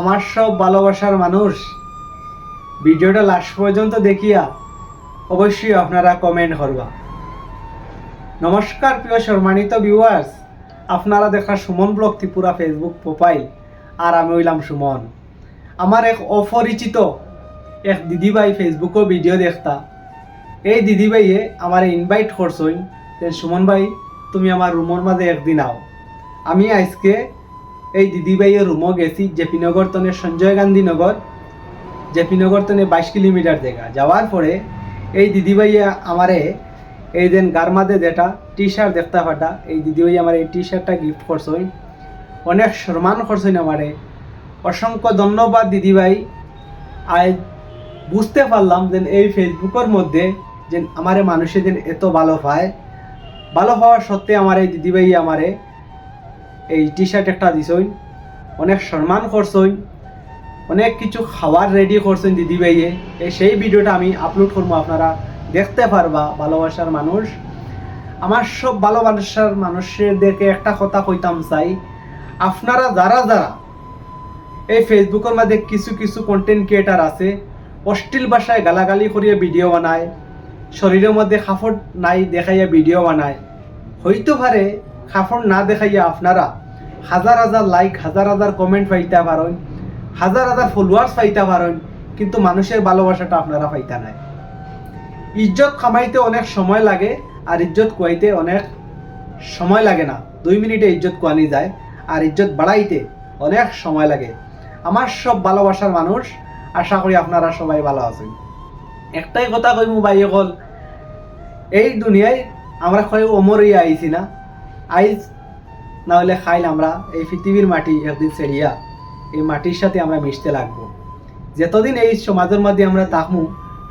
আমার সব ভালোবাসার মানুষ, ভিডিওটা লাস্ট পর্যন্ত দেখিয়া অবশ্যই আপনারা কমেন্ট করবা। নমস্কার প্রিয় সম্মানিত ভিউয়ার্স, আপনারা দেখা Suman blog Tripura Facebook profile, আর আমি হইলাম সুমন। আমার এক অপরিচিত এক দিদিভাই ফেসবুকও ভিডিও দেখতা। এই দিদিভাইয়ে আমার ইনভাইট করছই যে সুমন ভাই তুমি আমার রুমের মাঝে একদিন আও। আমি আজকে এই দিদিভাইয়ের রুমও গেছি, জেপিনগর তনে সঞ্জয় গান্ধী নগর, জেপিনগর তনে 22 কিলোমিটার জায়গা যাওয়ার পরে এই দিদিভাইয়া আমারে এই দিন গারমাদে যেটা টি শার্ট দেখতে পাটা, এই দিদিভাই আমার এই টি শার্টটা গিফট করছই, অনেক সম্মান করছই আমারে। অসংখ্য ধন্যবাদ দিদিভাই। আজ বুঝতে পারলাম যে এই ফেসবুকের মধ্যে যে আমারে মানুষে যেন এত ভালো পায়, ভালো হওয়ার সত্ত্বে আমার এই দিদিভাই আমারে এই টি শার্ট একটা দিছই, অনেক সম্মান করছই, অনেক কিছু খাবার রেডি করছেন দিদিভাইয়ে। সেই ভিডিওটা আমি আপলোড করবো, আপনারা দেখতে পারবা। ভালোবাসার মানুষ, আমার সব ভালোবাসার মানুষদেরকে একটা কথা কইতাম চাই, আপনারা যারা যারা এই ফেসবুকের মধ্যে কিছু কিছু কন্টেন্ট ক্রিয়েটার আছে, অশ্লীল ভাষায় গালাগালি করিয়া ভিডিও বানায়, শরীরের মধ্যে কাপড় নাই দেখাইয়া ভিডিও বানায়, হইতে পারে কাপড় না দেখাইয়া আপনারা হাজার হাজার লাইক, হাজার হাজার কমেন্ট পাইতে পারেন, হাজার হাজার ফলোয়ার্স পাইতে পারেন, কিন্তু মানুষের ভালোবাসাটা আপনারা পাইতে নাই। ইজ্জত কামাইতে অনেক সময় লাগে, আর ইজ্জত কুয়াইতে অনেক সময় লাগে না। 2 মিনিটে ইজ্জত কুয়ানি যায়, আর ইজ্জত বাড়াইতে অনেক সময় লাগে। আমার সব ভালোবাসার মানুষ, আশা করি আপনারা সবাই ভালো আছেন। একটাই কথা কইমু ভাই, হল এই দুনিয়ায় আমরা কই অমর হইয়া আইছি না, আইজ না হলে খাইল আমরা এই পৃথিবীর মাটি একদিন ছেড়িয়া এই মাটির সাথে আমরা মিশতে লাগবো। যতদিন এই সমাজের মধ্যে আমরা থাকমু,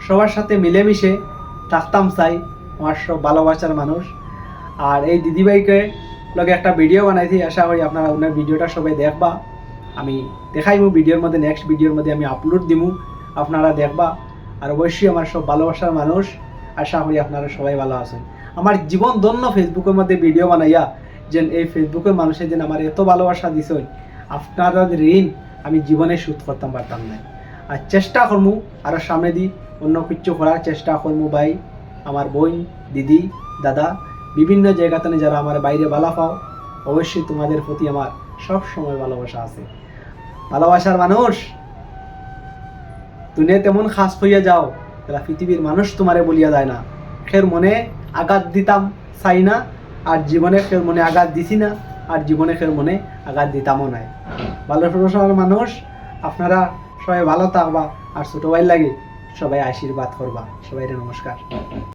সবার সাথে মিলেমিশে থাকতাম চাই আমার সব ভালোবাসার মানুষ। আর এই দিদিভাইকে লগে একটা ভিডিও বানাইছি, আশা করি আপনারা ওনার ভিডিওটা সবাই দেখবা। আমি দেখাইমু ভিডিওর মধ্যে, নেক্সট ভিডিওর মধ্যে আমি আপলোড দিমু, আপনারা দেখবা। আর অবশ্যই আমার সব ভালোবাসার মানুষ, আশা করি আপনারা সবাই ভালো আছেন। আমার জীবন ধন্য ফেসবুকের মধ্যে ভিডিও বানাইয়া যেন এই ফেসবুকের মানুষের যেন আমার এত ভালোবাসা দিছেন, আপনারা ঋণ আমি জীবনে শোধ করতাম পারতাম না। আর চেষ্টা করমু আরও সামনে দিই অন্য কিছু করার চেষ্টা করমু ভাই। আমার বোন, দিদি, দাদা, বিভিন্ন জায়গাতে যারা আমার বাইরে ভালো পাও, অবশ্যই তোমাদের প্রতি আমার সব সময় ভালোবাসা আছে। ভালোবাসার মানুষ, তুমি তেমন খাস হইয়া যাও তারা পৃথিবীর মানুষ তোমারে বলিয়া যায় না। খের মনে আঘাত দিতাম চাই না, আর জীবনে খের মনে আঘাত দিছি না, আর জীবনে খের মনে আঘাত দিতামও নাই। ভালোবাসার মানুষ, আপনারা সবাই ভালো থাকবা, আর ছোট ভাই লাগে সবাই আশীর্বাদ করবা। সবাই নমস্কার।